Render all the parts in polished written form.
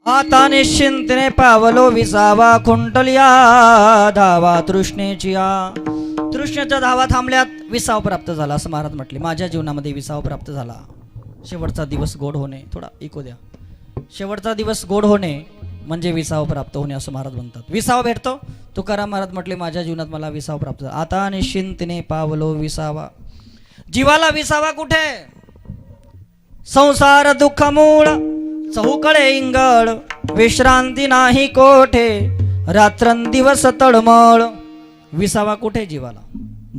आता निश्चिंतने पावलो विसावा खुंटलिया धावा तृष्णेचिया. तृष्णेच्या धावा थांबल्यात, विसावा प्राप्त झाला असं महाराज म्हटले. माझ्या जीवनामध्ये विसावा प्राप्त झाला. शेवटचा दिवस गोड होणे, थोडा इको द्या. शेवटचा दिवस गोड होणे म्हणजे विसावा प्राप्त होणे असं महाराज म्हणतात. विसावा भेटतो. तुकाराम महाराज म्हटले माझ्या जीवनात मला विसावा प्राप्त झाला. आता निश्चिंतने पावलो विसावा. जीवाला विसावा कुठे? संसार दुःख मूळ चहूकडे इंगळ, विश्रांती नाही कोठे, रात्रंदिवस तळमळ. विसावा कुठे जीवाला?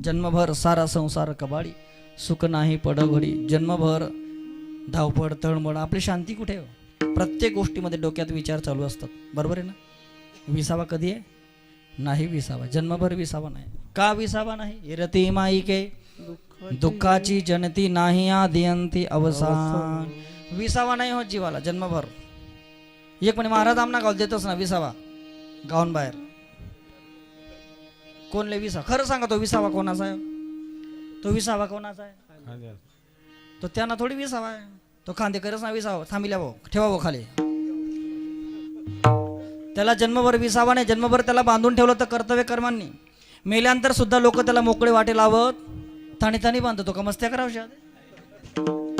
जन्मभर सारा संसार कबाडी, सुख नाही पडघडी. जन्मभर धावपळ तळमळ, आपली शांती कुठे? प्रत्येक गोष्टीमध्ये डोक्यात विचार चालू असतात. बरोबर आहे ना? विसावा कधी आहे? नाही विसावा. जन्मभर विसावा नाही. का विसावा नाही? रती माईके दुःखाची जनती नाही आदियंती अवसान. विसावा नाही होत जीवाला जन्मभर. एक म्हणे महाराज आमना गाव देतच ना विसावा गाऊन बाहेर. कोणले विसावा? खरं सांगा तो विसावा कोणाचा आहे? तो विसावा कोणाचा आहे? तो त्यांना थोडी विसावा आहे. तो खांदे करच ना विसावा. थांबिल्या भाऊ ठेवा भाऊ खाली. त्याला जन्मभर विसावा नाही. जन्मभर त्याला बांधून ठेवलं तर कर्तव्य कर्मांनी. मेल्यानंतर सुद्धा लोक त्याला मोकळे वाटे लावत ताणी ताणी बांधतो. का मस्त्या करावशा?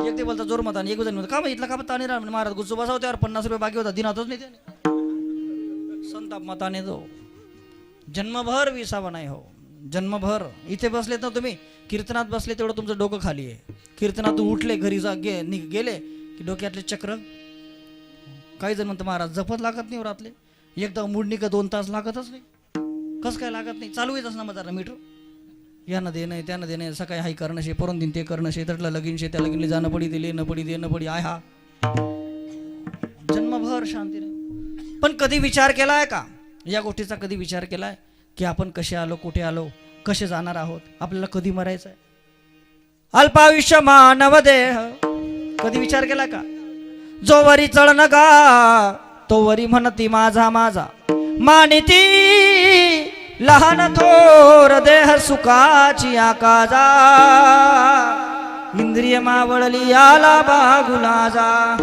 एक ते बोलता जोर मत आणि एक जण का इथला का ताणी राहा महाराज गुच्चू बसाव. त्यावर 50 रुपये बाकी होता दिनातच नाही त्याने. संताप मताने तो जन्मभर विसावा नाही हो. जन्मभर इथे बसलेत ना तुम्ही, कीर्तनात बसले तेवढं तुमचं डोकं खाली आहे. कीर्तनातून उठले घरी गेले की डोक्यातले चक्र. काही जण म्हणतात महाराज जपत लागत नाही रातले. एकदा मुडणी का 2 तास लागतच नाही. कसं काय लागत नाही? चालू येतच ना मग मीटर. यानं दे नाही त्यानं दे नाही. सकाळी हाई करणं शे, परून दिन ते करणं शे, तटला लगीन शे, त्या लगीनले जाणं पडी, दिले न पडी दे न पडी आय हा. जन्मभर शांती नाही. पण कधी विचार केलाय का या गोष्टीचा? कधी विचार केलाय की आपण कसे आलो, कुठे आलो, कसे जाणार आहोत, आपल्याला कधी मरायचं आहे? अल्पायुष्य मानव देह. कधी विचार केला का? जो वरी चळण गा तो वरी म्हणती माझा माझा, मानिती लहान थोर देह सुखाची आकाजा, इंद्रिय मावळली याला बागुला जा.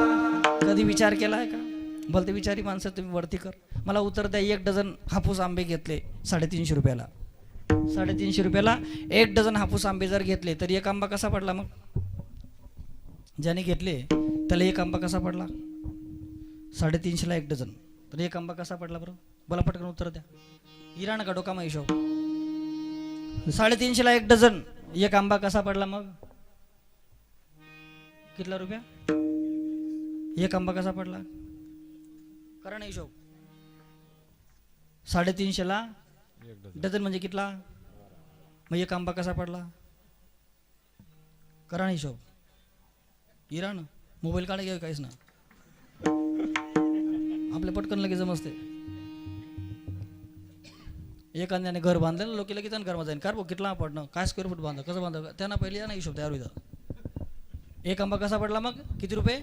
कधी विचार केलाय का? बोलते विचारी माणसं तुम्ही वरती कर. मला उत्तर द्या. 1 डझन हापूस आंबे घेतले 350 रुपयाला. 350 रुपयाला 1 डझन हापूस आंबे जर घेतले तर 1 आंबा कसा पडला? मग ज्याने घेतले त्याला 1 आंबा कसा पडला? 350 ला 1 डझन तर 1 आंबा कसा पडला बरं? बोला पटकन उत्तर द्या. इराण का डोका मग हिशोब. 350 ला 1 डझन 1 आंबा कसा पडला? मग कितला रुपया? 1 आंबा कसा पडला? करा ना हिशोब. 350 ला डझन म्हणजे कितला? मग 1 आंबा कसा पडला? करा ना हिशोब. इराण मोबाईल काढा घ्या काहीच ना. आपल्या पटकन लगेच समजते. एखाद्याने घर बांधलं ना, लोक लगेच घरमा जाईन कार कितला पडणं, काय स्क्वेअर फूट बांधा, कसं बांधा, त्यांना पहिले या ना हिशोब तयार होता. 1 आंबा कसा पडला? मग किती रुपये?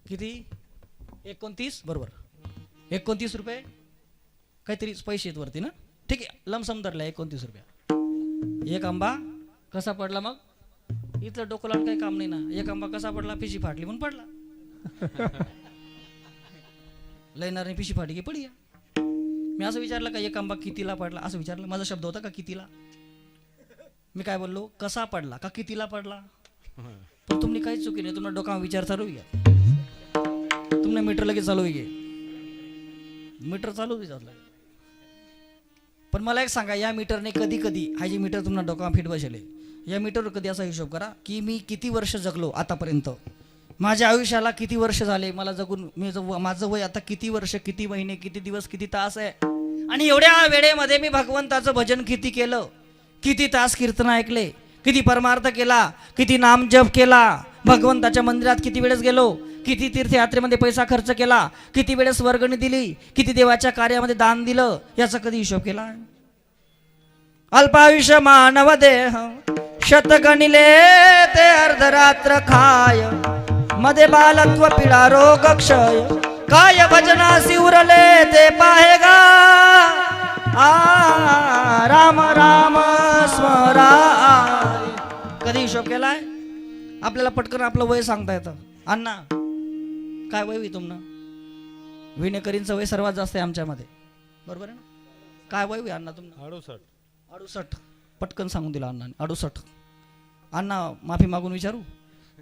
किती? 29 बरोबर. 29 रुपये काहीतरी पैसे आहेत वरती ना. ठीक आहे, लमसम धरला 29 रुपया. 1 आंबा कसा पडला? मग इथलं डोकं लावून काही काम नाही ना. 1 आंबा कसा पडला? पिशी फाटली म्हणून पडला. लयनारने पिशी फाटली की पडी. मी असं विचारलं का 1 आंबा कितीला पडला? असं विचारलं. माझा शब्द होता का कितीला? मी काय बोललो? कसा पडला का कितीला पडला? पण तुम्ही काहीच चुकी नाही. तुम्हाला डोका विचार चालू घ्या. तुमने मीटर लगेच चालू घे. मीटर चालू झालं. पण मला एक सांगा, या मीटरने कधी कधी हा जे मीटर तुम्हाला डोका फिट बसले, या मीटरवर कधी असा हिशोब करा की मी किती वर्ष जगलो आतापर्यंत, माझ्या आयुष्याला किती वर्ष झाले, मला जगून माझं वय आता किती वर्ष, किती महिने, किती दिवस, किती तास आहे, आणि एवढ्या वेळेमध्ये मी भगवंताचं भजन किती केलं, किती तास कीर्तन ऐकले, किती परमार्थ केला, किती नाम जप केला, भगवंताच्या मंदिरात किती वेळेस गेलो, किती तीर्थयात्रेमध्ये पैसा खर्च केला, किती वेळेस वर्गणी दिली, किती देवाच्या कार्यामध्ये दान दिलं, याचा कधी हिशोब केला? अल्पायुष्य मानव देह शतगणिले ते अर्धरात्र खाय, मध्ये बालत्व पिढा रोग क्षय, काय भजनासी उरले ते पाहेगा, राम राम स्मरा. कधी हिशोब केलाय? आपल्याला पटकन आपलं वय सांगता येतं. अण्णा काय वय होई तुमनं? विणेकरींचं वय सर्वात जास्त आहे आमच्यामध्ये, बरोबर आहे ना? काय वय आहे अण्णा तुम्हाला? 68. 68. पटकन सांगून दिला अण्णाने 68. अण्णा माफी मागून विचारू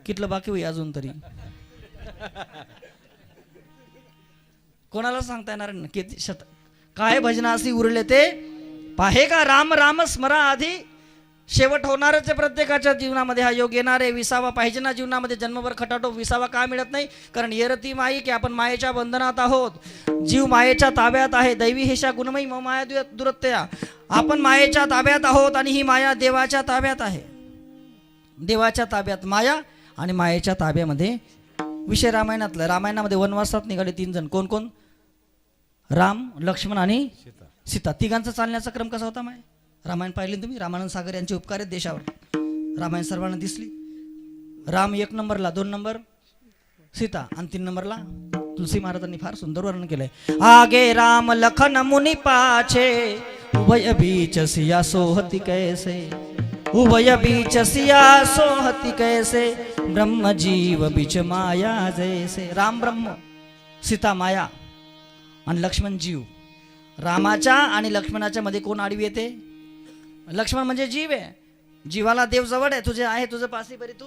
कितलं बाकी होई अजून तरी? कोणाला सांगता येणार ना किती काय भजनासी उरले ते पाहे का, राम राम स्मरा आधी. शेवट होणारच आहे प्रत्येकाच्या जीवनामध्ये, हा योग येणार आहे. विसावा पाहिजे ना जीवनामध्ये, जन्मभर खटाटो. विसावा का मिळत नाही? कारण येरती माई की आपण मायेच्या बंधनात आहोत, जीव मायेच्या ताब्यात आहे. दैवी हेशा गुणमयी मम माया दुरत्या. आपण मायेच्या ताब्यात आहोत आणि ही माया देवाच्या ताब्यात आहे. देवाच्या ताब्यात माया आणि मायेच्या ताब्यामध्ये विषय रामायणातला. रामायणामध्ये वनवासात निघाले 3 जण. कोण कोण? राम, लक्ष्मण आणि सीता. तिघांचा चालण्याचा क्रम कसा होता माय? रामायण पाहिले तुम्ही? रामानंद सागर यांचे उपकार आहेत देशावर. रामायण सर्वांना दिसली. राम 1 नंबरला, 2 नंबर सीता आणि 3 नंबरला तुलसी महाराजांनी फार सुंदर वर्णन केलंय. आगे राम लखन मुनि पाछे, उभय बीच सिया सोहती कैसे. उभय बीच सिया सोहती कैसे, ब्रह्म जीव बीच माया जैसे. राम ब्रह्म, सीता माया आणि लक्ष्मण जीव. रामाच्या आणि लक्ष्मणाच्या मध्ये कोण आडवी येते? लक्ष्मण म्हणजे जीव आहे. जीवाला देव जवळ आहे. तुझे आहे तुझं पासी बरी तू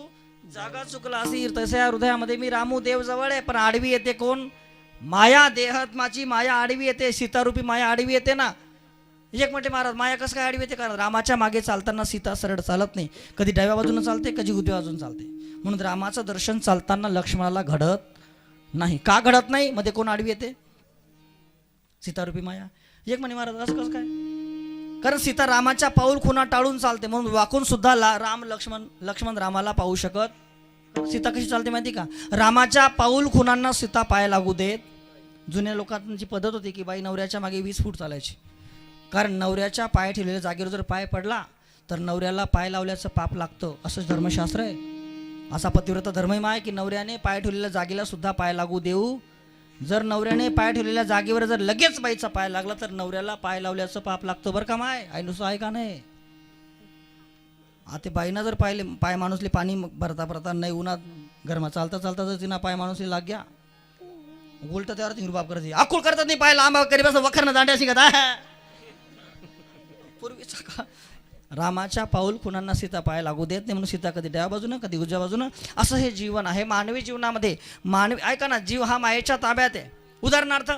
जागा चुकला असी तसे हृदयामध्ये मी रामू देव जवळ आहे. पण आडवी येते कोण? माया. देहात्माची माया आडवी येते. सीतारूपी माया आडवी येते ना. एक म्हणते महाराज माया कसं काय आडवी येते? कारण रामाच्या मागे चालताना सीता सरळ चालत नाही. कधी डाव्या बाजूने चालते, कधी उजव्या बाजूने चालते. म्हणून रामाचं दर्शन चालताना लक्ष्मणाला घडत नाही. का घडत नाही? मध्ये कोण आडवी येते? सीतारूपी माया. एक म्हणे महाराज असं कसं काय? कारण सीता रामाच्या पाऊल खुणा टाळून चालते, म्हणून वाकून सुद्धा लक्ष्मण रामाला पाहू शकत. सीता कशी चालते माहिती का? रामाच्या पाऊल खुणांना सीता पाय लागू देत. जुन्या लोकांची पद्धत होती की बाई नवऱ्याच्या मागे 20 फूट चालायची. कारण नवऱ्याच्या पाय ठेवलेल्या जागेवर जर पाय पडला तर नवऱ्याला पाय लावल्याचं पाप लागतं, असंच धर्मशास्त्र आहे. असा पतिव्रता धर्मही आहे की नवऱ्याने पाय ठेवलेल्या जागेला सुद्धा पाय लागू देऊ. जर नवऱ्याने पाय ठेवलेल्या जागेवर जर लगेच बाईचा पाय लागला तर नवऱ्याला पाय लावल्याचं पाप लागतं बरं का माय. नुसतं आहे का नाही? आता बाईनं जर पाय माणूसले पाणी भरता नाही उन्हात घरमा चालता चालता जर तिना पाय माणूसले लाग गया, उलट त्यावर ती रुबाब करते. आकुळ करतात नाही पाय लांब करी बस वखरनं दांड्या शिकत आहे. पूर्वीचा का रामाच्या पाऊल खुणांना सीता पाय लागू देत नाही, म्हणून सीता कधी डाव्या बाजूनं कधी उजव्या बाजूनं. असं हे जीवन आहे. मानवी जीवनामध्ये ऐका ना, जीव हा मायेच्या ताब्यात आहे. उदाहरणार्थ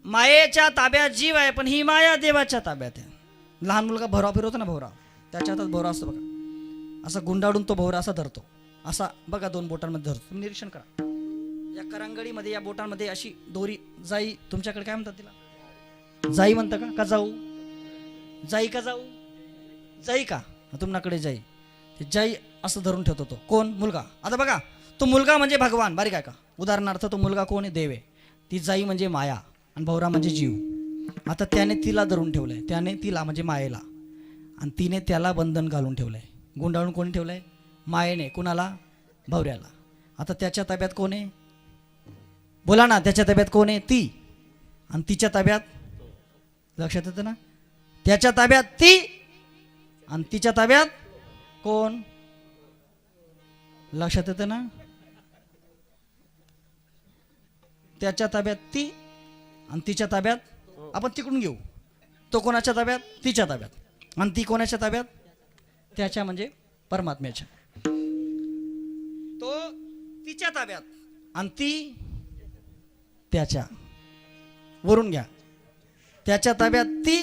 मायेच्या ताब्यात जीव आहे, पण ही माया देवाच्या ताब्यात आहे. लहान मुलगा भोवरा फिरवतो ना, भोवरा त्याच्या हातात भोवरा असतो बघा. असा गुंडाळून तो भोवरा असा धरतो, असा बघा 2 बोटांमध्ये धरतो. तुम्ही निरीक्षण करा. या करंगडीमध्ये या बोटांमध्ये अशी दोरी जाई, तुमच्याकडे काय म्हणतात तिला? जाई म्हणतं का जाऊ? जाई का जाऊ? जाई का? तुमच्याकडे जाई. ते जाई असं धरून ठेवतो तो. कोण? मुलगा. आता बघा, तो मुलगा म्हणजे भगवान. बारीक आहे का? उदाहरणार्थ तो मुलगा कोण आहे? देव आहे. ती जाई म्हणजे माया आणि भवरा म्हणजे जीव. आता त्याने तिला धरून ठेवलंय, त्याने तिला म्हणजे मायेला, आणि तिने त्याला बंधन घालून ठेवलंय. गुंडाळून कोणी ठेवलंय? मायेने. कुणाला? भवऱ्याला. आता त्याच्या ताब्यात कोण आहे? बोला ना, त्याच्या ताब्यात कोण आहे? ती. आणि तिच्या ताब्यात? लक्षात येतं ना? त्याच्या ताब्यात ती आणि तिच्या ताब्यात कोण? लक्षात येतं ना? त्याच्या ताब्यात ती आणि तिच्या ताब्यात. आपण तिकडून घेऊ. तो कोणाच्या ताब्यात? तिच्या ताब्यात. आणि ती कोणाच्या ताब्यात? त्याच्या म्हणजे परमात्म्याच्या. तो तिच्या ताब्यात आणि ती त्याच्या. वरून घ्या. त्याच्या ताब्यात ती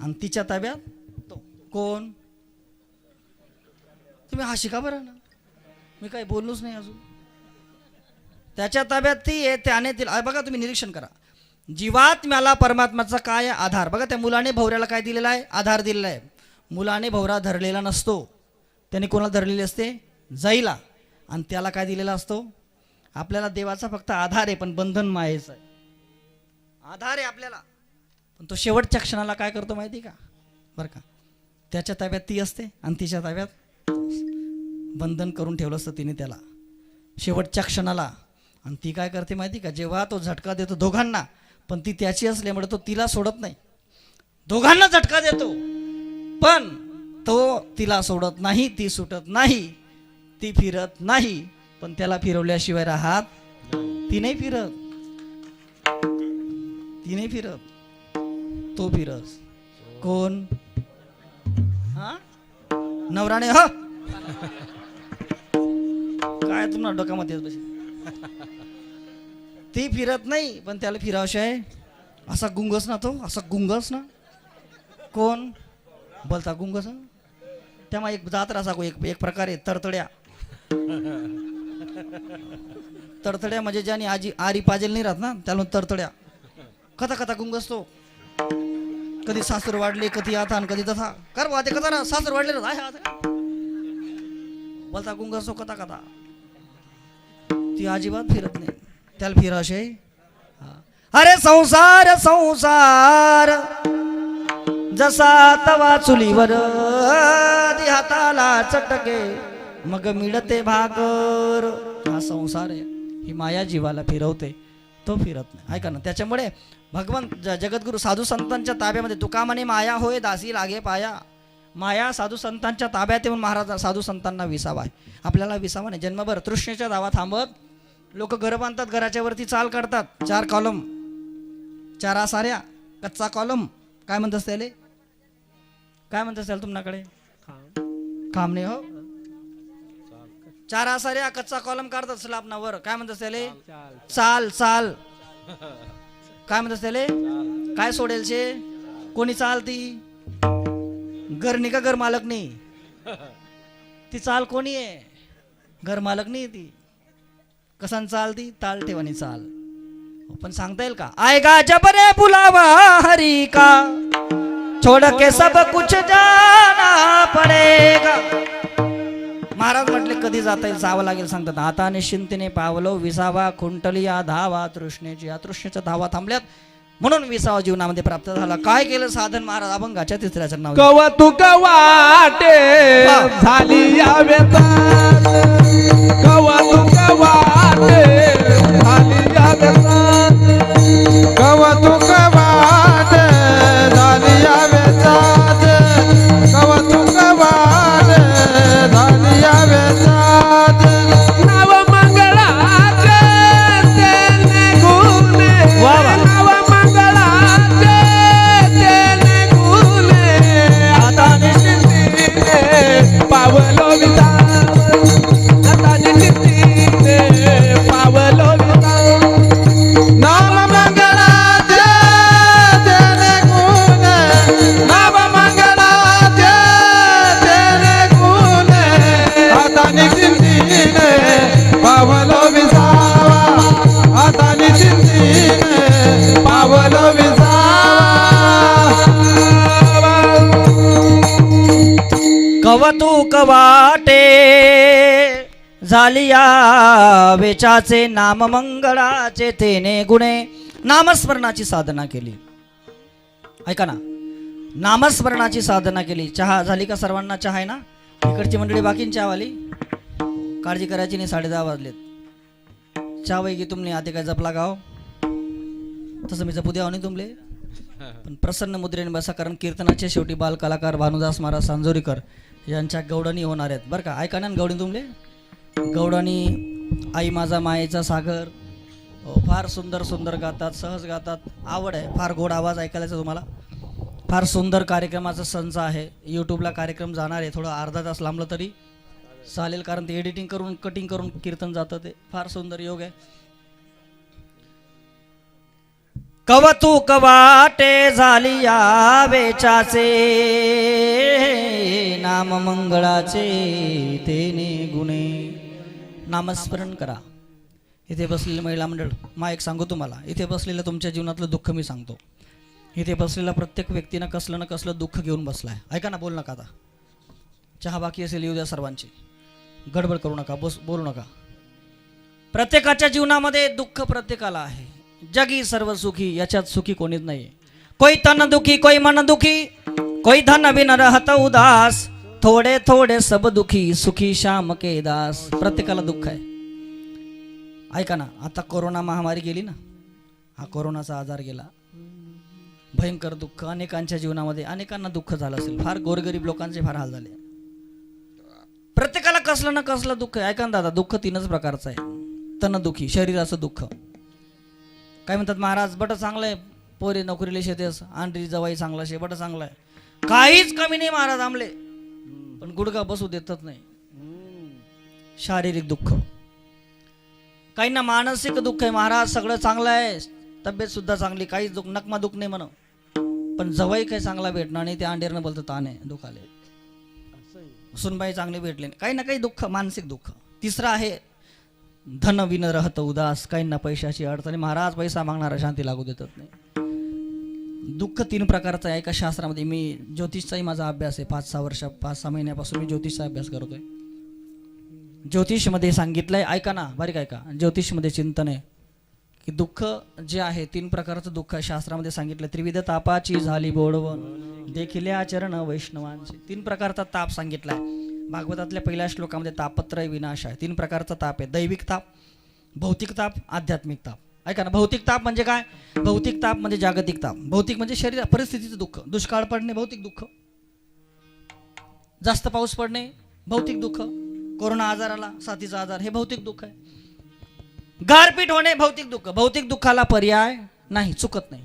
आणि तिच्या ताब्यात तो. कोण? तुम्ही हा शिका बरं ना, मी काही बोललोच नाही अजून. त्याच्या ताब्यात ती आहे, त्याने तिला. बघा तुम्ही निरीक्षण करा. जीवात्म्याला परमात्म्याचा काय आधार? बघा त्या मुलाने भवऱ्याला काय दिलेला आहे? आधार दिलेला आहे. मुलाने भवरा धरलेला नसतो, त्याने कोणाला धरलेली असते? जाईला. आणि त्याला काय दिलेला असतो? आपल्याला देवाचा फक्त आधार आहे, पण बंधन मायेचं आहे. आधार आहे आपल्याला, पण तो शेवटच्या क्षणाला काय करतो माहिती का? बरं का, त्याच्या ताब्यात ती असते आणि तिच्या ताब्यात बंधन करून ठेवलं असतं तिने त्याला शेवटच्या क्षणाला. आणि ती काय करते माहिती का? जेव्हा तो झटका देतो दोघांना, पण ती त्याची असल्यामुळे तो तिला सोडत नाही. दोघांना झटका देतो, पण तो तिला सोडत नाही. ती सुटत नाही, ती फिरत नाही, पण त्याला फिरवल्याशिवाय राहत ती नाही फिरत. ती नाही फिरत, तो फिरस. कोण? हा नवराने. हा काय तुम्हाला डोक्यामध्ये येत बशी. ती फिरत नाही पण त्याला फिरावशी आहे. असा गुंगस ना तो, असा गुंगस ना. कोण बोलता गुंगस? त्यामुळे एक जात रासा एक प्रकारे तरतड्या. तरतड्या म्हणजे ज्याने आजी आरी पाजेल नाही राहत ना त्याला तरतड्या. कथा कथा गुंगस तो. कधी सासर वाढले, कधी आता आणि कधी तथा. कर बा ते कथा सासर वाढले बोलता गुंगस तो कथा कथा. ती अजिबात फिरत नाही, त्याला फिराशे. अरे संसार संसार जसा तवा चुलीवर हाताला चटके मग मिळते भाकर. हा संसार आहे, ही माया जीवाला फिरवते, तो फिरत नाही. ऐका ना, त्याच्यामुळे भगवान जगद्गुरु साधू संतांच्या ताब्यामध्ये तुका म्हणे माया होय दासी लागे पाया. माया साधू संतांच्या ताब्यात येऊन महाराज साधू संतांना विसावा आहे. आपल्याला विसावा नाही. जन्मभर तृष्णेच्या धावा थांबत लोक घर बांधतात, घराच्या वरती चाल काढतात. 4 कॉलम, 4 आसाऱ्या, कच्चा कॉलम. काय म्हणतात त्याले? काय म्हणतात त्याला तुमच्याकडे? काम नाही हो. 4 आसाऱ्या, कच्चा कॉलम काढतात स्लॅबनावर. काय म्हणतात त्याले? चाल. चाल काय म्हणतात त्याले? काय सोडेल शे? कोणी चालती? घरनी का घर मालक नाही? ती चाल कोणी आहे? घर मालक नाही ती. कसान चालती? ताल ठेवानी चाल. पण सांगता येईल का? आएगा जब रे बुलावा हरी का छोड़ के सब कुछ जाना पडेगा. महाराज म्हटले कधी जाता येईल? जावं लागेल. सांगतात आता निश्चिंतीने पावलो विसावा खुंटली या धावा तृष्णेची. या तृष्णेच्या धावा थांबल्यात म्हणून विसावा जीवनामध्ये प्राप्त झाला. काय केलं साधन? महाराज अभंगाच्या 3ऱ्या चरणावर कौतुक वाटे झाली या वेतात. कौतुक वाटे झाली या वेतात. कौतुक वाटे झाली या वेतात. कौतुक वाटे झाली या वेतात. नव मंगळाचे तेने गुणे. नव मंगळाचे तेने गुणे. आता निश्चिंतीने पावलो विसावा. आता निश्चिंतीने पावलो विसावा. नव मंगळाचे तेने गुणे. नव मंगळाचे तेने गुणे. आता निश्चिंतीने पावलो विसावा. आता निश्चिंतीने पावलो विसावा. कवतुक वाटे झालिया वेचाचे नाम मंगळाचे तेने गुणे. नामस्मरणाची साधना केली. ऐका ना, नामस्मरणाची साधना केली. चहा झाली का सर्वांना? चहा आहे ना? इकडची मंडळी बाकीन चहावाली काळजी करायची नाही. 10:30 वाजलेत. चहा वैगी तुमने आते काय जपला गाव तसं मी जपू द्यावं नाही तुमले. पण प्रसन्न मुद्रेने बसा, कारण कीर्तनाचे शेवटी बाल कलाकार भानुदास महाराज सांजोरीकर यांच्या गौडणी होणार आहेत बरं का. ऐका ना गौडी तुमले. गौडानी आई माझा मायेचा सागर फार सुंदर सुंदर गातात, सहज गातात. आवड आहे, फार गोड आवाज ऐकायचा तुम्हाला. फार सुंदर कार्यक्रमाचा संच आहे. यूट्यूबला कार्यक्रम जाणार आहे. थोडं अर्धा तास लांबलं तरी चालेल, कारण ते एडिटिंग करून कटिंग करून कीर्तन जातं. ते फार सुंदर योग आहे. कवतुक वाटे झालिया वेचाचे नाम मंगळाचे तेने गुणे. नामस्मरण करा. इथे बसलेले महिला मंडळ, मा एक सांगू तुम्हाला, इथे बसलेलं तुमच्या जीवनातलं दुःख मी सांगतो. इथे बसलेला प्रत्येक व्यक्तीनं कसलं ना कसलं दुःख घेऊन बसलाय. ऐका ना, बोल नका. आता चहा बाकी असेल येऊ द्या सर्वांची. गडबड करू नका, बोलू नका. प्रत्येकाच्या जीवनामध्ये दुःख प्रत्येकाला आहे. जगी सर्व सुखी, याच्यात सुखी कोणीच नाही. कोई तन दुखी, कोई मन दुखी, कोई धन बिन रहत उदास, थोडे थोडे सब दुखी, सुखी श्याम के दास. प्रत्येकाला दुःख आहे. ऐका ना, आता कोरोना महामारी गेली ना, हा कोरोनाचा आजार गेला. भयंकर दुःख अनेकांच्या जीवनामध्ये, अनेकांना दुःख झालं असेल. फार गोरगरीब लोकांचे फार हाल झाले. प्रत्येकाला कसलं ना कसलं दुःख आहे. ऐका ना दादा, दुःख 3च प्रकारचं आहे. तन दुखी, शरीराचं दुःख. काय म्हणतात महाराज, बट चांगलं आहे, पोरे नोकरीला शेतेस आंधी जवाई चांगला शेबट चांगला आहे, काहीच कमी नाही महाराज आमले, पण गुडघा बसू देतच नाही. शारीरिक दुःख, काहींना मानसिक दुःख आहे महाराज, सगळं चांगलं आहे, तब्येत सुद्धा चांगली, काहीच दुःख नकमा दुःख नाही म्हणा, पण जवाई काही चांगला भेटणार नाही, ते अंडेरनं बोलतं ताने दुखाले, सुनबाई चांगले भेटले नाही, काही ना काही दुःख, मानसिक दुःख. तिसरं आहे धन विन रहत उदास, काहींना पैशाची अडचण, महाराज पैसा मागणारा शांती लागू देतात नाही. दुःख 3 प्रकारचं आहे एका शास्त्रामध्ये. मी ज्योतिषचाही माझा अभ्यास आहे, 5-6 महिन्यापासून मी ज्योतिषचा अभ्यास करतोय. ज्योतिषमध्ये सांगितलंय, ऐका ना बारीक ऐका, ज्योतिषमध्ये चिंतन आहे की दुःख जे आहे 3 प्रकारचं दुःख आहे. शास्त्रामध्ये सांगितलं, त्रिविध तापाची झाली बोडवण, देखिल्या चरण वैष्णवांचे. 3 प्रकारचा ताप सांगितलाय. भागवतातल्या पहिल्या श्लोकामध्ये तापत्रय विनाश आहे. 3 प्रकारचा ताप आहे, दैविक ताप, भौतिक ताप, आध्यात्मिक ताप. ऐका ना, भौतिक ताप म्हणजे काय? भौतिक ताप म्हणजे जागतिक ताप. भौतिक म्हणजे शरीर परिस्थितीचं दुःख, दुष्काळ पडणे भौतिक दुःख, जास्त पाऊस पडणे भौतिक दुःख, कोरोना आजार आला, साथीचा आजार, हे भौतिक दुःख आहे. गारपीट होणे भौतिक दुःख, भौतिक दुःखाला पर्याय नाही, चुकत नाही.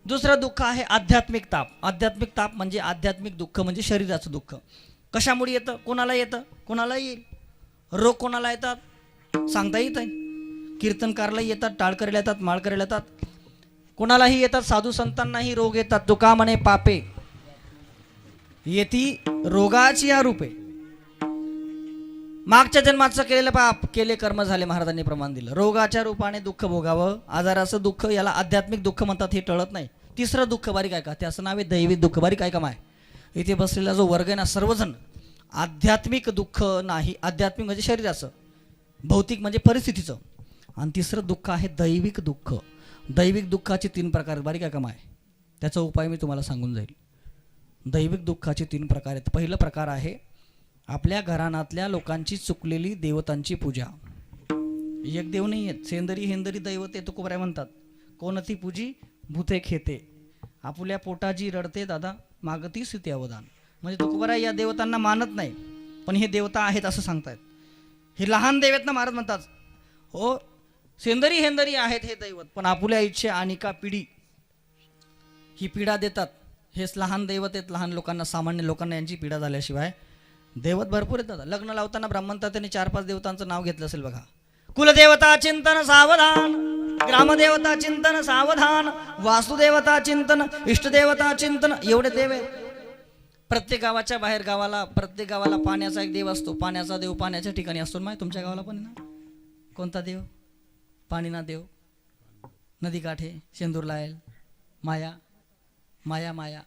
दुसरं दुःख आहे आध्यात्मिक ताप. आध्यात्मिक ताप म्हणजे आध्यात्मिक दुःख म्हणजे शरीराचं दुःख. कशामुळे येतं? कोणाला येतं? कोणाला येईल. रोग कोणाला येतात सांगता येत नाही. कीर्तनकारलाही येतात, टाळकरीला येतात, माळकरीला येतात, कोणालाही येतात, साधू संतांनाही रोग येतात. तुका म्हणे पापे येती रोगाची या रूपे. मागच्या जन्माचं केलेलं पाप, केले कर्म झाले, महाराजांनी प्रमाण दिलं. रोगाच्या रूपाने दुःख भोगावं, आजाराचं दुःख, याला आध्यात्मिक दुःख म्हणतात, हे टळत नाही. तिसरं दुःख बारीक आहे का, त्याचं नाव आहे दैविक दुःख. बारीक आहे का माय, इथे बसलेला जो वर्ग आहे ना, सर्वजण आध्यात्मिक दुःख नाही, आध्यात्मिक म्हणजे शरीराचं, भौतिक म्हणजे परिस्थितीचं, आणि तिसरं दुःख आहे दैविक दुःख. दैविक दुःखाचे 3 प्रकार, बारीक आहे का माय, त्याचा उपाय मी तुम्हाला सांगून जाईल. दैविक दुःखाचे 3 प्रकार आहेत. पहिलं प्रकार आहे आपल्या घराण्यातल्या लोकांची चुकलेली देवतांची पूजा. एक देव नाही आहेत, सेंदरी हेंदरी दैवते तुकोबराय म्हणतात. कोणती पूजी भूते खेते, आपल्या पोटाजी रडते दादा मागती स्थिती अवदान. म्हणजे तुकोबराय या देवतांना मानत नाही, पण हे देवता आहेत असं सांगतायत. हे लहान देव आहेत ना, महाराज म्हणतात हो सेंदरी हेंदरी आहेत हे दैवत, पण आपल्या इच्छे आणि का पिढी ही पीडा देतात. हेच लहान दैवत आहेत, लहान लोकांना, सामान्य लोकांना यांची पीडा झाल्याशिवाय. देवत भरपूर येतात. लग्न लावताना ब्राह्मणता त्यांनी 4-5 देवतांचं नाव घेतलं असेल बघा. कुलदेवता चिंतन सावधान, ग्रामदेवता चिंतन सावधान, वासुदेवता चिंतन, इष्टदेवता चिंतन, एवढे देव आहेत. प्रत्येक गावाच्या बाहेर गावाला, प्रत्येक गावाला पाण्याचा एक देव असतो. पाण्याचा देव पाण्याच्या ठिकाणी असतो. माय तुमच्या गावाला पण ना कोणता देव? पाणीना देव, नदी काठे शेंदूर लायल, माया माया माया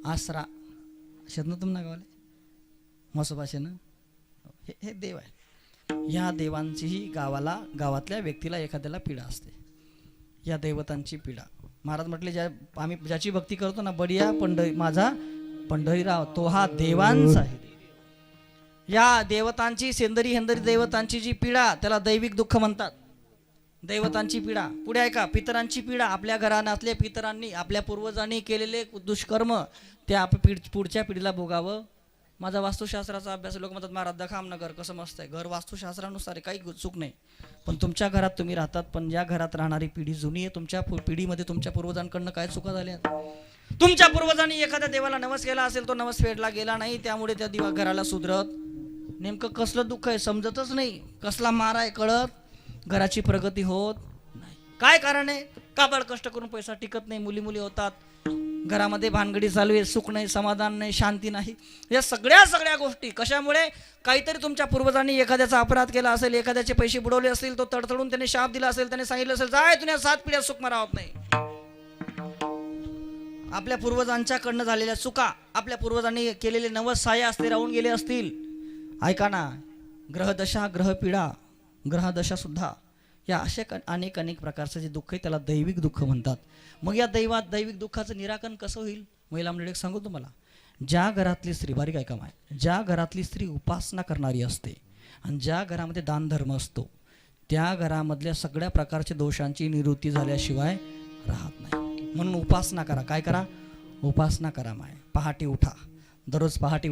आसरा शेतनं तुम ना गावाले मसोबाशेनं, हे देव आहे. ह्या देवांचीही गावाला, गावातल्या व्यक्तीला एखाद्याला पीडा असते. या देवतांची पीडा, महाराज म्हटले, आम्ही ज्याची भक्ती करतो ना, बडिया माझा पंढरीराव, तो हा देवांचा आहे. या देवतांची, सेंदरी हेंदरी देवतांची जी पीडा, त्याला दैविक दुःख म्हणतात. देवतांची पीडा. पुढे ऐका, पितरांची पीडा. आपल्या घराण्यातल्या पितरांनी, आपल्या पूर्वजांनी केलेले दुष्कर्म ते पुढच्या पिढीला भोगावं. माझा वास्तुशास्त्राचा अभ्यास, लोक म्हणतात महाराज दखाम नगर कसं मस्त आहे, घर वास्तुशास्त्रानुसार काही चूक नाही, पण तुमच्या घरात तुम्ही राहतात, पण ज्या घरात राहणारी पिढी जुनी आहे, तुमच्या पिढीमध्ये तुमच्या पूर्वजांकडनं काय चुका झाल्या. तुमच्या पूर्वजांनी एखाद्या देवाला नवस केला असेल, तो नवस फेडला गेला नाही, त्यामुळे त्या दिवा घराला सुधरत. नेमकं कसलं दुःख आहे समजतच नाही, कसला मार आहे कळत, घराची प्रगती होत नाही. काय कारण आहे? काबाड कष्ट करून पैसा टिकत नाही, मुली होतात, घरामध्ये भानगडी चालू आहे, सुख नाही, समाधान नाही, शांती नाही. या सगळ्या गोष्टी कशामुळे? काहीतरी तुमच्या पूर्वजांनी एखाद्याचा अपराध केला असेल, एखाद्याचे पैसे बुडवले असतील, तो तडतडून त्याने शाप दिला असेल, त्याने सांगितलं असेल जाय तुझ्या 7 पिढ्या सुख मरावत नाही. आपल्या पूर्वजांच्याकडनं झालेल्या चुका, आपल्या पूर्वजांनी केलेले नवस साये असते राहून गेले असतील. ऐका ना, ग्रहदशा, ग्रहपीडा, ग्रहदशा सुद्धा, या अशा अनेक प्रकारचं जे दुःख आहे त्याला दैविक दुःख म्हणतात. मग या दैविक दुःखाचं निराकरण कसं होईल? महिला मंडळी सांगू तुम्हाला, ज्या घरातली स्त्री, बारीक ऐका माय, ज्या घरातली स्त्री उपासना करणारी असते आणि ज्या घरामध्ये दानधर्म असतो, त्या घरामधल्या सगळ्या प्रकारच्या दोषांची निवृत्ती झाल्याशिवाय राहत नाही. म्हणून उपासना करा. काय करा? उपासना करा माय. पहाटे उठा, दररोज पहाटे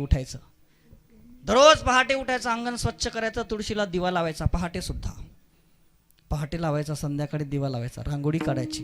उठायचं, अंगण स्वच्छ करायचं, तुळशीला दिवा लावायचा, पहाटे लावायचा, संध्याकाळी दिवा लावायचा, रांगोळी काढायची,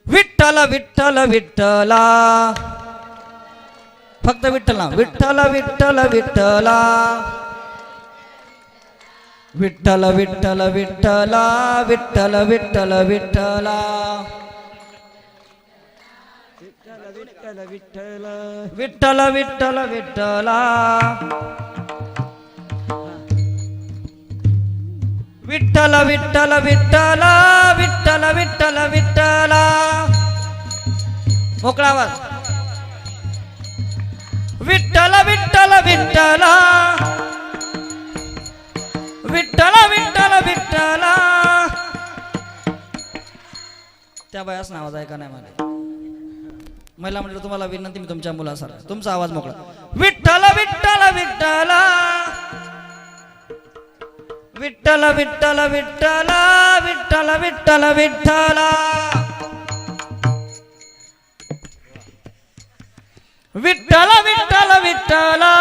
विठ्ठल विठ्ठल विठ्ठला, फक्त विठ्ठल नाव. विठ्ठल विठ्ठल विठ्ठला, विठ्ठल विठ्ठल विठ्ठला, विठ्ठल विठ्ठल विठ्ठला, विठ्ठल विठ्ठल विठ्ठला, विठ्ठल विठ्ठल विठ्ठला, विठ्ठल विठ्ठल विठ्ठला. मोकळा आवाज. विठ्ठल विठ्ठल विठ्ठला, विठ्ठल विठ्ठल विठ्ठला. त्या बायास आवाज ऐका नाही मला. मला म्हटलं तुम्हाला विनंती, मी तुमच्या मुलासारखा तुमचा आवाज मोकळा. विठ्ठल विठ्ठल विठ्ठला, विठ्ठल विठ्ठल विठ्ठला, विठ्ठल विठ्ठल विठ्ठला, विठ्ठल विठ्ठल विठ्ठला,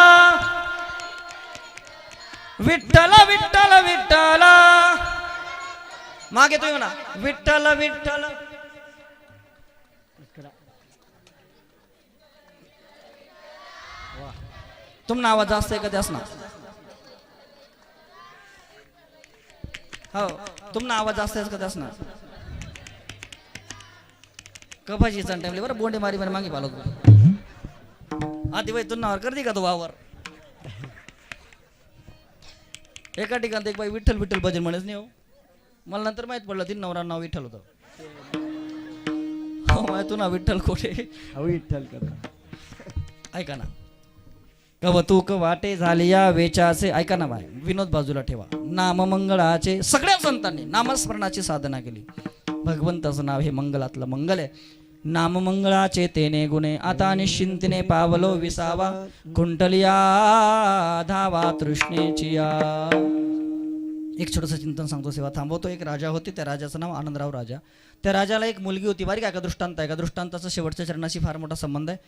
विठ्ठल विठ्ठल विठ्ठला. मागे तुम्ही म्हणा विठ्ठल विठ्ठल. तुम आवाज जास्त आहे का त्यास ना? हो तुम आवाज जास्त आहे का त्यास ना? कपाशी टाइमले बरं बोंडे मारी मारी मागे पालो आधी बाई तुम नावर करते का तो वावर. एका ठिकाणी एक बाई विठ्ठल विठ्ठल भजन म्हणत नाही. हो मला नंतर माहित पडलं ती नवरा नाव विठ्ठल होतं. हो तू ना विठ्ठल कोठे विठ्ठल कर. ऐका ना. कवतुक वाटे झाले या वेचाचे. ऐका ना बाय, विनोद बाजूला ठेवा. नाममंगळाचे सगळ्या संतांनी नामस्मरणाची साधना केली. भगवंताचं नाव हे मंगलातलं मंगल आहे. नाममंगळाचे तेने गुणे आता निश्चिंतीने पावलो विसावा. कुंटलिया धावा तृष्णेची या. एक छोटंसं चिंतन सांगतो, सेवा थांबवतो. एक राजा होते, त्या राजाचं नाव आनंदराव राजा. त्या राजाला एक मुलगी होती. बारीक आहे का दृष्टांत आहे का? दृष्टांताचा शेवटच्या चरणाशी फार मोठा संबंध आहे.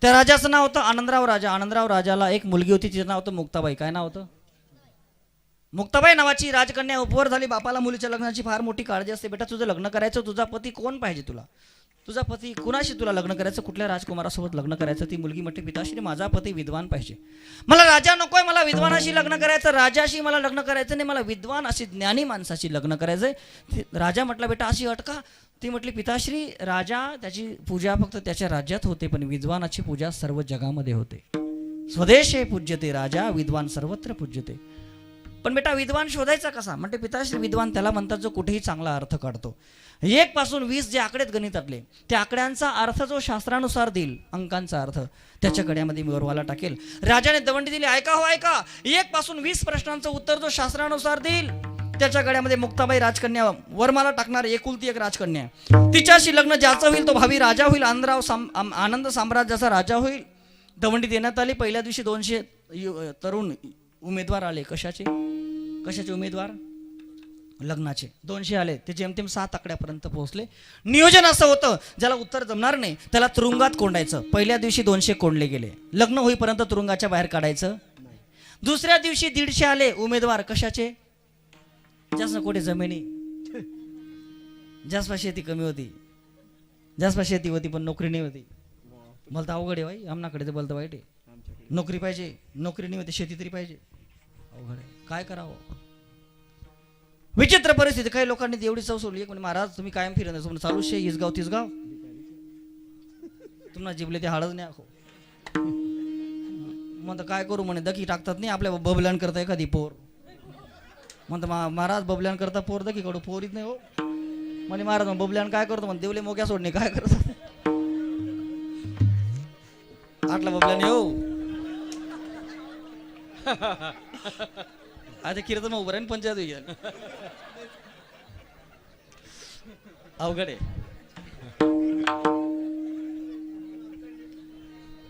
त्या राजाचं नाव होतं आनंदराव राजा. आनंदराव राजाला एक मुलगी होती, तिचं नाव होतं मुक्ताबाई. काय नाव होतं? मुक्ताबाई नावाची राजकन्या उपवर झाली. बापाला मुलीच्या लग्नाची फार मोठी काळजी असते. बेटा तुझं लग्न करायचं, तुझा पती कोण पाहिजे तुला? तुझा पती कुणाशी तुला लग्न करायचं? कुठल्या राजकुमारासोबत लग्न करायचं? ती मुलगी म्हटली पिताश्री माझा पती विद्वान पाहिजे. मला राजा नकोय, मला विद्वानाशी लग्न करायचं. राजाशी मला लग्न करायचं नाही, मला विद्वान अशी ज्ञानी माणसाशी लग्न करायचंय. राजा म्हटला बेटा अशी अट का? ती म्हटली पिताश्री राजा त्याची पूजा फक्त त्याच्या राज्यात होते, पण विद्वानाची पूजा सर्व जगामध्ये होते. स्वदेशे पूज्यते राजा, विद्वान सर्वत्र पूज्यते. पण बेटा विद्वान शोधायचा कसा? म्हणते पिताश्री विद्वान त्याला म्हणतात जो कुठेही चांगला अर्थ काढतो. 1 पासून 20 जे आकडेत गणितातले, त्या आकड्यांचा अर्थ जो शास्त्रानुसार देईल, अंकांचा अर्थ त्याच्या कड्यामध्ये मी वरवाला टाकेल. राजाने दवंडी दिली. ऐका हो ऐका, 1 पासून 20 प्रश्नांचं उत्तर जो शास्त्रानुसार देईल त्याच्या गड्यामध्ये मुक्ताबाई राजकन्या वरमाला टाकणार. एकुलती एक राजकन्या. तिच्याशी लग्न ज्याचं होईल तो भावी राजा होईल. आनंद साम्राज्याचा राजा होईल. दवंडी देण्यात आली. पहिल्या दिवशी 200 तरुण उमेदवार आले. कशाचे उमेदवार? लग्नाचे. 200 आले. ते जेमतेम 7 आकड्यापर्यंत पोहोचले. नियोजन असं होतं, ज्याला उत्तर जमणार नाही त्याला तुरुंगात कोंडायचं. पहिल्या दिवशी 200 कोंडले गेले. लग्न होईपर्यंत तुरुंगाच्या बाहेर काढायचं. दुसऱ्या दिवशी 150 आले उमेदवार. कशाचे? जास्त कोठे जमिनी, जास्त शेती कमी होती, जास्त शेती होती पण नोकरी नाही होती. बोलता अवघड आहे बाई, आमनाकडे तर बोलतं वाईट आहे. नोकरी पाहिजे, नोकरी नाही होती, शेती तरी पाहिजे. अवघड आहे, काय करावं? विचित्र परिस्थिती. काही लोकांनी एवढी चव सोडली. म्हणजे महाराज तुम्ही कायम फिरत नाही, चालू शे इसगाव तिसगाव तुम्हाला जिबले ते हाडच नाही आखो. म्हणतं काय करू म्हणे, दकी टाकतात नाही आपल्या बबल्यान करता एखादी पोर. म्हणतं महाराज बबल्यान करता पोर दकी कडू पोरीत नाही हो. म्हणे महाराज मग बबल्यान काय करतो? म्हणते देवले मोक्या सोडणे काय करतो? आटला बबल्याने हो आता कीर्तन उभं राहीन पंचायत होईल. अवघड आहे.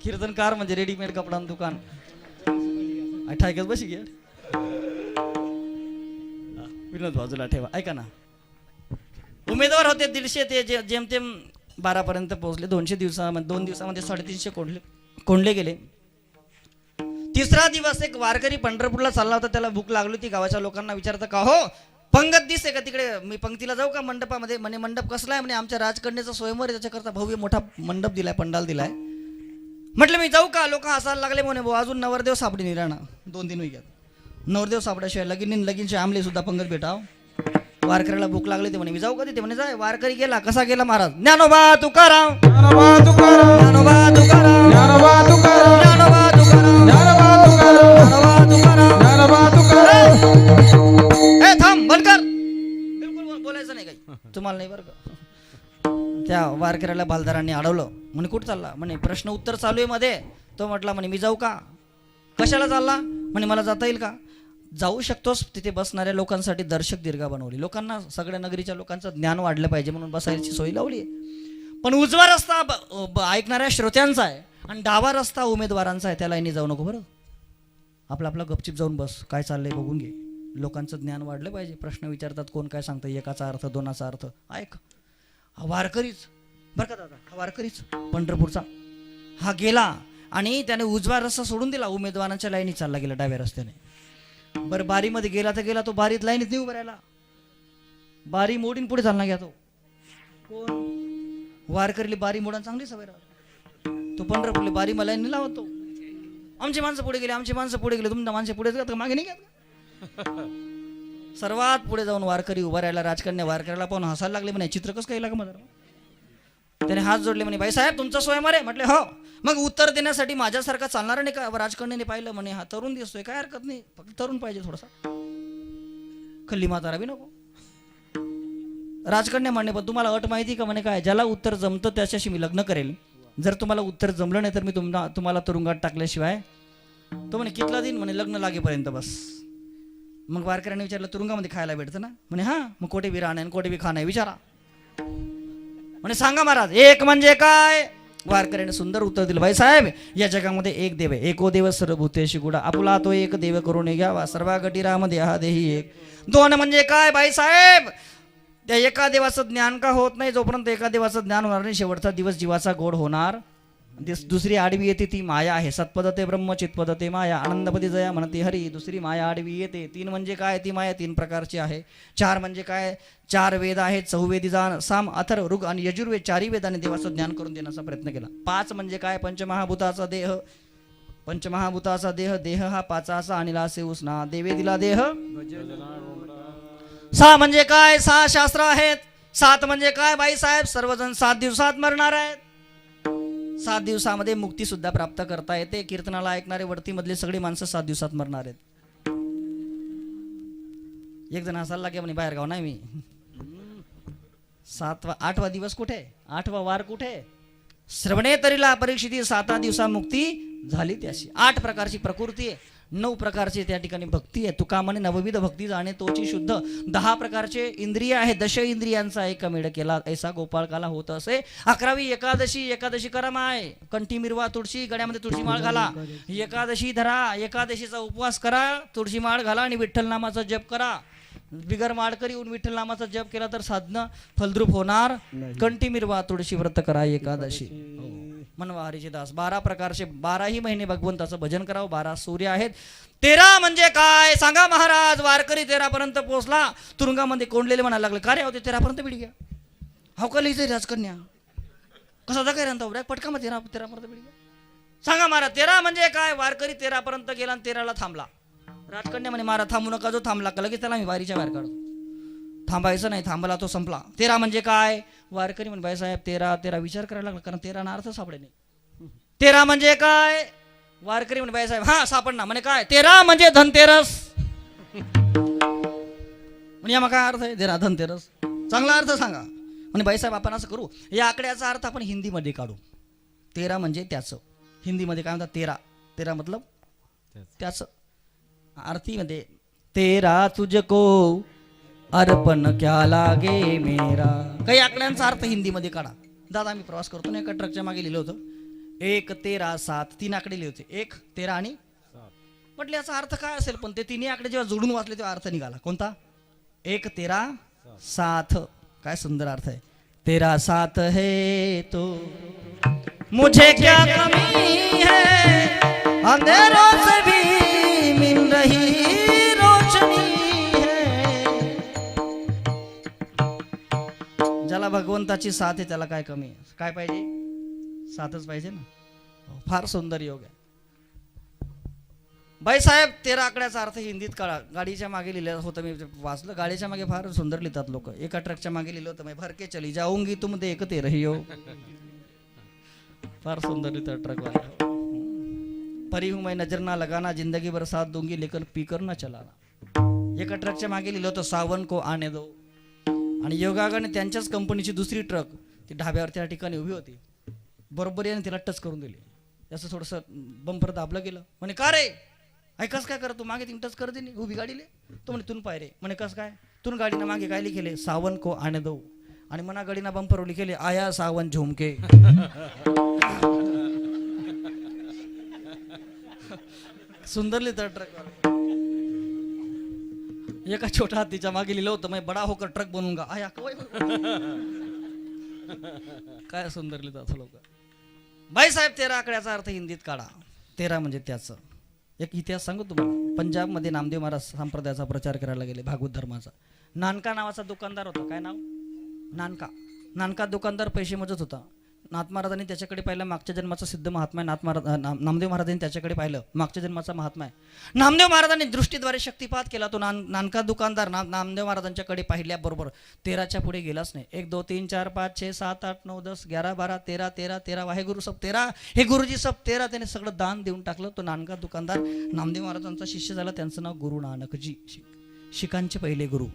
कीर्तनकार म्हणजे रेडीमेड कपडा दुकान. ठायकात बशी घे. विनोद बाजूला ठेवा. ऐका ना, उमेदवार होते 150. ते जेमतेम 12 पर्यंत पोहोचले. 200 दिवसामध्ये 2 दिवसामध्ये 350 कोंडले गेले. तिसरा दिवस एक वारकरी पंढरपूरला चालला होता. त्याला भूक लागली होती. गावाच्या लोकांना विचारतं का हो पंगत दिसते का तिकडे? मी पंक्तीला जाऊ का मंडपामध्ये? म्हणे मंडप कसला आहे? म्हणे आमच्या राजकन्याचा स्वयंवर आहे, त्याच्याकरता भव्य मोठा मंडप दिलाय, पंडाल दिलाय. म्हटलं मी जाऊ का? लोक हसायला लागले. म्हणे भाऊ अजून नवरदेव सापडी नाही राहणार 2-3 विक्यात. नवरदेव सापड्याशिवाय लगीनचे आमले सुद्धा पंगत भेटाव. वारकऱ्याला भूक लागली ते म्हणे मी जाऊ का तिथे? म्हणे जाय. वारकरी गेला. कसा गेला महाराज? ज्ञानोबा तुकाराम, ज्ञानोबा तुकाराम, ज्ञानोबा तुकाराम, ज्ञानोबा तुकाराम, ज्ञानोबा तुकाराम, ज्ञानोबा तुकाराम, ज्ञानोबा तुकाराम. ज्ञानोबा तुकाराम. ए थांब, बंद कर. बिलकुल बोलायचं नाही काही तुम्हाला, नाही बरं का. त्या वारकऱ्याला बालदारांनी अडवलं. म्हणे कुठं चालला? म्हणे प्रश्न उत्तर चालू आहे मध्ये. तो म्हटला म्हणे मी जाऊ का? कशाला चालला? म्हणे मला जाता येईल का? जाऊ शकतोस. तिथे बसणाऱ्या लोकांसाठी दर्शक दीर्घा बनवली. लोकांना, सगळ्या नगरीच्या लोकांचं ज्ञान वाढलं पाहिजे म्हणून बसायची सोय लावली. पण उजवा रस्ता ऐकणाऱ्या श्रोत्यांचा आहे आणि डावा रस्ता उमेदवारांचा आहे. त्या लाईनी जाऊ नको बरं. आपला गपचिप जाऊन बस. काय चाललंय बघून घे. लोकांचं ज्ञान वाढलं पाहिजे. प्रश्न विचारतात, कोण काय सांगतं, एकाचा अर्थ दोनाचा अर्थ ऐक. हा वारकरीच बरं का दादा, हा वारकरीच पंढरपूरचा. हा गेला आणि त्याने उजवा रस्ता सोडून दिला. उमेदवारांच्या लाईनीत चालला गेला डाव्या रस्त्याने. बरं बारीमध्ये गेला तर गेला. तो बारीत लाईनीत नाही उभा राहिला. बारी मोडीन पुढे चालला घ्या. तो कोण? वारकरीली बारी मोडून चांगली सवय राहतो. तो पंढरपूरली बारी मला लाईन लावतो. आमची माणसं पुढे गेली, आमची माणसं पुढे गेली. तुमच्या माणसं पुढे गेलं मागे नाही घ्या. सर्वात पुढे जाऊन वारकरी उभा राहिला. राजकन्या वारकऱ्याला पाहून हसायला लागले. म्हणे चित्र कसं काय लागलं माझं? त्याने हात जोडले. म्हणे बाई साहेब तुमचा स्वयंवर आहे? म्हटले हो. मग उत्तर देण्यासाठी माझ्यासारखा चालणार नाही का? राजकन्याने पाहिलं. म्हणे हा तरुण दिसतोय, काय हरकत नाही, फक्त तरुण पाहिजे थोडासा, खल्ली म्हातारा बी नको. राजकन्या म्हणणे पण तुम्हाला अट माहिती का? म्हणे काय? ज्याला उत्तर जमतं त्याच्याशी मी लग्न करेल. जर तुम्हाला उत्तर जमलं नाही तर मी तुम्हाला तुरुंगात टाकल्याशिवाय. तो म्हणे कितला दिन? म्हणे लग्न लागेपर्यंत बस. मग वारकऱ्याने विचारलं तुरुंगामध्ये खायला भेटतं ना? म्हणे हा. मग कोठे बी राहणं कोठे बी खाणं विचारा. म्हणे सांगा महाराज एक म्हणजे काय? वारकऱ्याने सुंदर उत्तर दिलं. भाई साहेब या जगामध्ये एक देव आहे. एको देव सर्वभूतेषु गुडा. आपुला तो एक देव करून घ्यावा सर्वा गटीरामध्ये हा देही एक. दोन म्हणजे काय बाई साहेब? त्या एका देवाचं ज्ञान का होत नाही? जोपर्यंत एका देवाचं ज्ञान होणार नाही शेवटचा दिवस जीवाचा गोड होणार. दुसरी आडवी येते ती माया आहे. सत्पदते ब्रह्म चित्पदते माया. आनंदपदी जया म्हणते हरी. दुसरी माया आडवी येते. 3 म्हणजे काय? ती माया 3 प्रकारची आहे. 4 म्हणजे काय? 4 वेद आहेत. चौवेदी साम अथर्व ऋग आणि यजुर्वेद 4ही वेदाने देवाचं ज्ञान करून देण्याचा प्रयत्न केला. 5 म्हणजे काय? पंचमहाभूताचा देह. पंचमहाभूताचा देह. देह हा 5 आणला असे उसना. देवे दिला देह. 6 म्हणजे काय? 6 शास्त्र आहेत. 7 म्हणजे काय बाई साहेब? सर्वजण 7 दिवसात मरणार आहेत. 7 दिवसामध्ये मुक्ती सुद्धा प्राप्त करता येते. कीर्तनाला ऐकणारे वरती मधले सगळी माणसं 7 दिवसात मरणार आहेत. एक जण हसायला लागले. म्हणे बाहेर गाव नाही मी. 8वा दिवस कुठे? 8वा वार कुठे? श्रवणे तरीला परीक्षिती. 7 दिवसा मुक्ती झाली त्याशी. 8 प्रकारची प्रकृती आहे. 9 प्रकारचे त्या ठिकाणी भक्ती आहे. तुका म्हणे नवविध भक्ती जाणे तोची शुद्ध. 10 प्रकारचे इंद्रिय आहे. 10 इंद्रियांचा एकमेळ केला ऐसा गोपाळकाला होत असे. 11वी एकादशी करा आहे. कंठी मिरवा तुळशी. गळ्यामध्ये तुळशी माळ घाला. एकादशी धरा. एकादशीचा उपवास करा. तुळशी माळ घाला आणि विठ्ठल नामाचा जप करा. बिगर माळकरी येऊन विठ्ठल नामाचा जप केला तर साधनं फलद्रूप होणार. कंठी मिरवा तुळशी व्रत करा एकादशी. मनवा हरीचे दास. 12 प्रकारचे 12ही महिने भगवंताचं भजन करावं. 12 सूर्य आहेत. 13 म्हणजे काय सांगा महाराज? वारकरी 13 पर्यंत पोहोचला. तुरुंगामध्ये कोंडलेले म्हणायला लागले का रे होते 13 पर्यंत बिडी घ्या. हाव का लिहिचं राजकन्या कसा जा काय राहता पटका मग 13 पर्यंत बिडी घ्या. सांगा महाराज 13 म्हणजे काय? वारकरी 13 पर्यंत गेला आणि 13ला थांबला. राजकन्या म्हणे महाराज थांबू नका. जो थांबला का लगेच त्याला मी वारीच्या बाहेर काढतो. थांबायचं नाही. थांबला तो संपला. 13 म्हणजे काय? वारकरी म्हणे बाईसाहेब 13 विचार करायला लागला कारण 13 अर्थ सापडे नाही. 13 म्हणजे काय? वारकरी म्हणे बाईसाहेब हा सापडणार. म्हणे काय? 13 म्हणजे धनतेरस. म्हणजे मग काय अर्थ आहे? 13 धनतेरस. चांगला अर्थ सांगा. म्हणे बाईसाहेब आपण असं करू. या आकड्याचा अर्थ आपण हिंदीमध्ये काढू. 13 म्हणजे त्याचं. हिंदीमध्ये काय म्हणतात? 13 मतलब त्याचं. आरतीमध्ये 13 तुझको अर्पण क्या लागे मेरा. काही आकड्यांचा अर्थ हिंदीमध्ये काढा. दादा आम्ही प्रवास करतो ना एका ट्रकच्या मागे लिहिलं होतं 1 13 7 3 आकडे लिहिले होते. 1 13 आणि 7. म्हटलं याचा अर्थ काय असेल? पण ते 3 आकडे जेव्हा जोडून वाचले तेव्हा अर्थ निघाला. कोणता? 1 13 7. काय सुंदर अर्थ आहे. 13 7 है तो मुझे क्या कमी है. अंधेरों से भी मिल रही रोशनी है. ज्याला भगवंताची साथ आहे त्याला काय कमी आहे? काय पाहिजे? साथच पाहिजे ना. फार सुंदर योग आहे. बाईसाहेब 13 आकड्याचा अर्थ हिंदीत कळा. गाडीच्या मागे लिहिलं होतं, मी वाचलं. गाडीच्या मागे फार सुंदर लिहितात लोक. एका ट्रकच्या मागे लिहिलं होतं, मैं भर के चली जाऊंगी तुम देखते रहियो. फार सुंदर लिहितात ट्रकवाले. परी हूं मैं नजर ना लगाना, जिंदगी भर साथ दूंगी लेकिन पीकर ना चलाना. एका ट्रकच्या मागे लिहिलं होतं, सावन को आने दो. आणि योगागाने त्यांच्याच कंपनीची दुसरी ट्रक ती ढाब्यावर त्या ठिकाणी उभी होती. बरोबर याने तिला टच करून दिली. त्याचं थोडंसं बंपर दाबलं गेलं. म्हणे का रे ऐकस काय करतो, मागे तीन टच कर दिली उभी गाडीले. तो म्हणे तून पाय रे. म्हणे कस काय? तून गाडीनं मागे काय लिखेले? सावन को आने दो. आणि मना गाडीना बंपर लिखेले, आया सावन झुमके. सुंदर लिहितात ट्रक. एका छोट्या हातीच्या मागे लिहिलं होतं, मैं बडा होकर ट्रक बनूंगा. आया काय सुंदर लिहितात लोक. बाईसाहेब 13 आकड्याचा अर्थ हिंदीत काढा. 13 म्हणजे त्याचं. एक इतिहास सांगू तुम्हाला. पंजाबमध्ये नामदेव महाराज संप्रदायाचा प्रचार करायला गेले, भागवत धर्माचा. नानका नावाचा दुकानदार होता. काय नाव? नानका. नानका दुकानदार पैसे मोजत होता. नाथ महाराजांनी त्याच्याकडे पाहिलं, मागच्या जन्माचा सिद्ध महात्मा आहे. नामदेव महाराजांनी त्याच्याकडे पाहिलं, मागच्या जन्माचा महात्मा आहे. नामदेव महाराजांनी दृष्टीद्वारे शक्तिपात केला. तो नानका दुकानदार नामदेव महाराजांच्याकडे पाहिल्याबरोबर 13च्या पुढे गेलाच नाही. 1 2 3 4 5 6 7 8 9 10 11 12 13 13 13 वाहेगुरु सब 13, हे गुरुजी सब 13. त्याने सगळं दान देऊन टाकलं. तो नानका दुकानदार नामदेव महाराजांचा शिष्य झाला. त्यांचं नाव गुरु नानकजी, शिखांचे पहिले गुरु.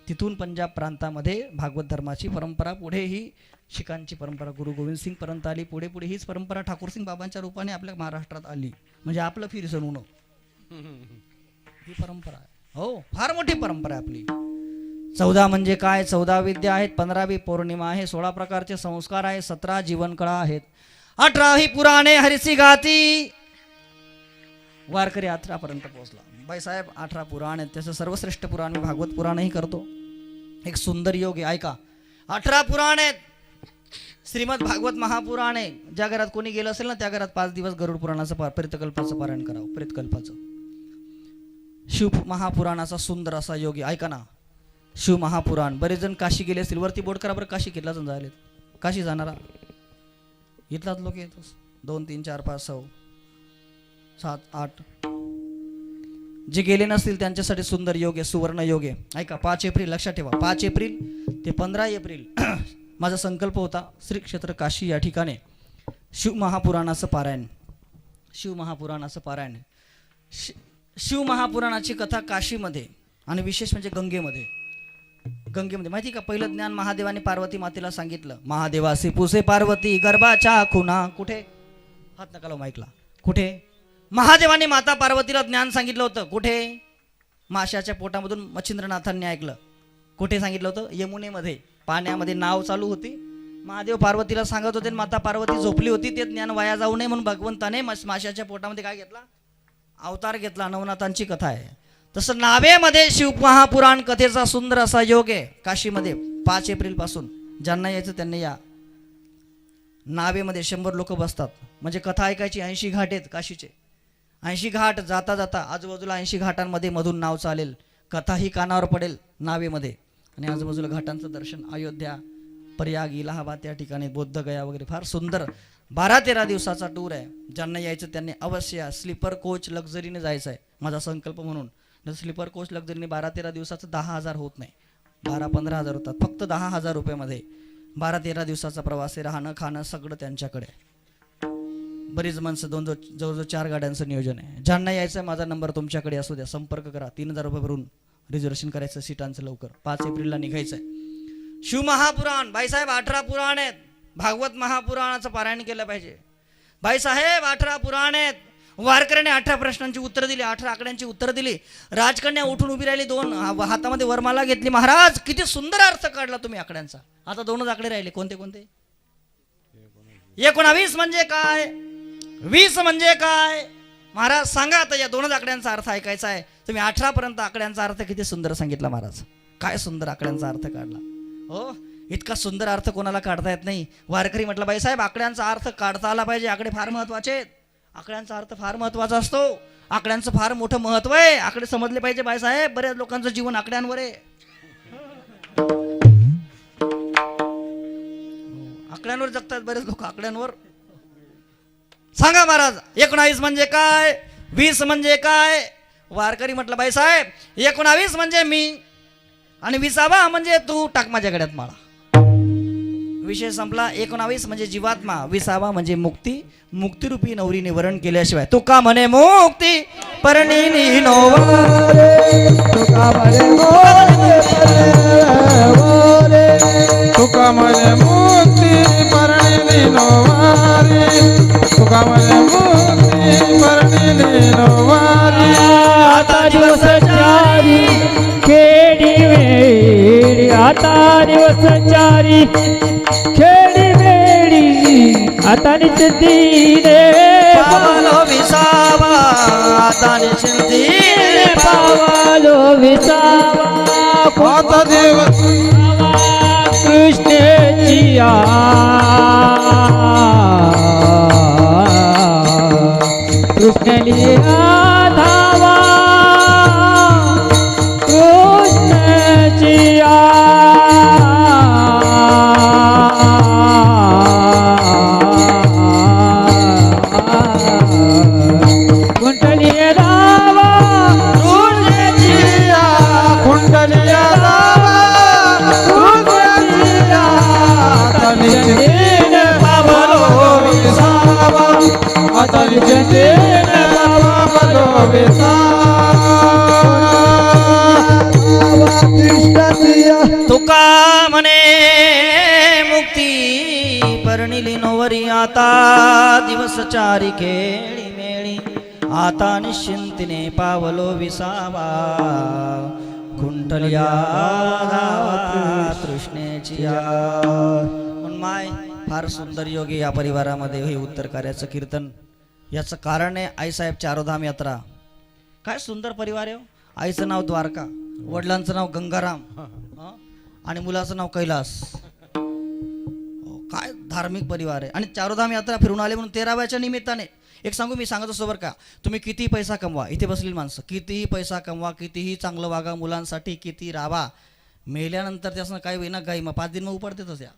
तिथून पंजाब प्रांतामध्ये भागवत धर्माची परंपरा पुढे ही शिखांची परंपरा गुरु गोविंद सिंग पर्यंत आली. पुढे पुढे हीच परंपरा ठाकूरसिंग बाबांच्या रूपाने आपल्या महाराष्ट्रात आली. म्हणजे आपलं फिर सणून ही परंपरा आहे. हो, फार मोठी परंपरा आहे आपली. 14 म्हणजे काय? 14 विद्या आहेत, 15वी पौर्णिमा आहे, 16 प्रकारचे संस्कार आहे, 17 जीवनकळा आहेत, 18 पुराणे हरिसी गाती. वारकरी 18 पर्यंत पोहोचला. बाईसाहेब 18 पुराण आहेत. त्याचं सर्वश्रेष्ठ पुराण मी भागवत पुराणही करतो. एक सुंदर योग आहे, ऐका. 18 पुराण आहेत. श्रीमद भागवत महापुराण आहे. ज्या घरात कोणी गेलं असेल ना, त्या घरात 5 दिवस गरुड पुराणाचं प्रेतकल्पाचं पारायण करावं. प्रेतकल्पाचं. शिव महापुराणाचा सुंदर असा योग आहे, ऐका ना. शिव महापुराण. बरेच जण काशी गेले असतील. वरती बोर्ड करा बरं, काशी किल्ला जण जायले. काशी जाणारा इथलाच लोक येतो. 2 3 4 5 6 7 8. जे गेले नसतील त्यांच्यासाठी सुंदर योग आहे, सुवर्ण योग आहे. ऐका, 5 एप्रिल लक्षात ठेवा. 5 एप्रिल ते 15 एप्रिल माझा संकल्प होता श्री क्षेत्र काशी या ठिकाणी शिव महापुराणाचं पारायण. शिव महापुराणाचं पारायण. शिव महापुराणाची कथा काशीमध्ये आणि विशेष म्हणजे गंगेमध्ये. गंगेमध्ये माहिती का, पहिलं ज्ञान महादेवाने पार्वती मातेला सांगितलं. महादेवासी पुसे पार्वती गर्भाच्या खुना. कुठे? हात नका लावू माईकला. कुठे? महादेवाने माता पार्वतीला ज्ञान सांगितलं होतं. कुठे? माशाच्या पोटामधून मच्छिंद्रनाथांनी ऐकलं. कुठे सांगितलं होतं? यमुनेमध्ये. पाण्यामध्ये नाव चालू होती. महादेव पार्वतीला सांगत होते, माता पार्वती झोपली होती. ते ज्ञान वाया जाऊ नये म्हणून भगवंताने माशाच्या पोटामध्ये काय घेतला? अवतार घेतला. नवनाथांची कथा आहे. तसं नावेमध्ये शिव महापुराण कथेचा सुंदर असा योग आहे काशीमध्ये. 5 एप्रिल पासून ज्यांना यायचं त्यांनी या. नावेमध्ये 100 लोक बसतात. म्हणजे कथा ऐकायची. 80 घाट आहेत काशीचे. 80 घाट. जाता जाता आजूबाजूला 80 घाटांमध्ये मधून नाव चालेल. कथाही कानावर पडेल नावेमध्ये. आणि आजूबाजूला घाटांचं दर्शन. अयोध्या, प्रयाग, इलाहाबाद त्या ठिकाणी, बोद्धगया वगैरे. फार सुंदर 12-13 दिवसाचा टूर आहे. ज्यांना यायचं त्यांनी अवश्य या. स्लीपर कोच लक्झरीने जायचं आहे माझा संकल्प म्हणून. स्लीपर कोच लक्झरीने 12-13 दिवसाचं 10,000 होत नाही. 12-15 हजार होतात. फक्त 10,000 रुपयामध्ये 12-13 दिवसाचा प्रवास आहे. राहणं खाणं सगळं त्यांच्याकडे. बरीच माणसं, जवळजवळ 4 गाड्यांचं नियोजन आहे. ज्यांना यायचं माझा नंबर तुमच्याकडे असू द्या. संपर्क करा. 3,000 रुपये भरून रिझर्वेशन करायचं सीटांचं लवकर. 5 एप्रिलला निघायचं आहे. शिव महापुराण. बाईसाहेब 18 पुराण आहेत. भागवत महापुराणाचं पारायण केलं पाहिजे. बाईसाहेब 18 पुराण आहेत. वारकऱ्याने 18 प्रश्नांची उत्तर दिली. 18 आकड्यांची उत्तर दिली. राजकन्या उठून उभी राहिली. 2 हातामध्ये वरमाला घेतली. महाराज किती सुंदर अर्थ काढला तुम्ही आकड्यांचा. आता 2च आकडे राहिले. कोणते कोणते? 19 म्हणजे काय? 20 म्हणजे काय? महाराज सांगा. आता या 2च आकड्यांचा अर्थ ऐकायचा आहे. तुम्ही 18 पर्यंत आकड्यांचा अर्थ किती सुंदर सांगितला महाराज. काय सुंदर आकड्यांचा अर्थ काढला. हो, इतका सुंदर अर्थ कोणाला काढता येत नाही. वारकरी म्हटलं, बाईसाहेब आकड्यांचा अर्थ काढता आला पाहिजे. आकडे फार महत्वाचे आहेत. आकड्यांचा अर्थ फार महत्वाचा असतो. आकड्यांचं फार मोठं महत्व आहे. आकडे समजले पाहिजे बाईसाहेब. बऱ्याच लोकांचं जीवन आकड्यांवर आहे. आकड्यांवर जगतात बरेच लोक आकड्यांवर. सांगा महाराज 19 म्हणजे काय, 20 म्हणजे काय. वारकरी म्हटलं बाई साहेब 19 म्हणजे मी आणि 20 म्हणजे तू, टाक माझ्या गड्यात माळा. विषय संपला. 19 म्हणजे जीवात्मा, 20 म्हणजे मुक्ती. मुक्तिरूपी नवरीने वरण केल्याशिवाय तुका म्हणे मुक्ती परणी नोवारे. तुका म्हणे मोरे मोरे, तुका म्हणे मुक्ती परणी नोवारी, तुका म्हणे मुक्ती परणी नोवारी. आता दिवस चारी खेडी वेडी, आता दिवस चारी खेडी वेडी, आता निश्चितीने पावलो 20 आता निश्चिंतीने पावालो विसावा. आता दिवस कृष्णेची कृष्णली धावा, कृष्णची कुंडली धावा, कुंडलिया कुंडलिया लावा, कुंडलिया आता निश्चितीने पावलो विसावा, आता निश्चितीने पावलो विसावा. कृष्णप्रिया तुका म्हणे मुक्ती परणिली नोवरी. आता दिवस चारी खेळी मेळी, आता निश्चिंतीने पावलो 20 कुंडलिया तृष्णेची. पण माय फार सुंदर योगी या परिवारामध्ये हे उत्तर कार्याचं कीर्तन. याचं कारण आहे आईसाहेब चारोधाम यात्रा. काय सुंदर परिवार आहे हो. आईचं नाव द्वारका, वडिलांचं नाव गंगाराम आणि मुलाचं नाव कैलास. काय धार्मिक परिवार आहे. आणि चारोधाम यात्रा फिरून आले म्हणून 13व्याच्या निमित्ताने एक सांगू, मी सांगत असतो बरं का, तुम्ही कितीही पैसा कमवा, इथे बसलेली माणसं कितीही पैसा कमवा, कितीही चांगलं वागा मुलांसाठी, किती राहा, मेल्यानंतर त्यासनं काय होईना काही मग 5 दिन मग उपडतेच या.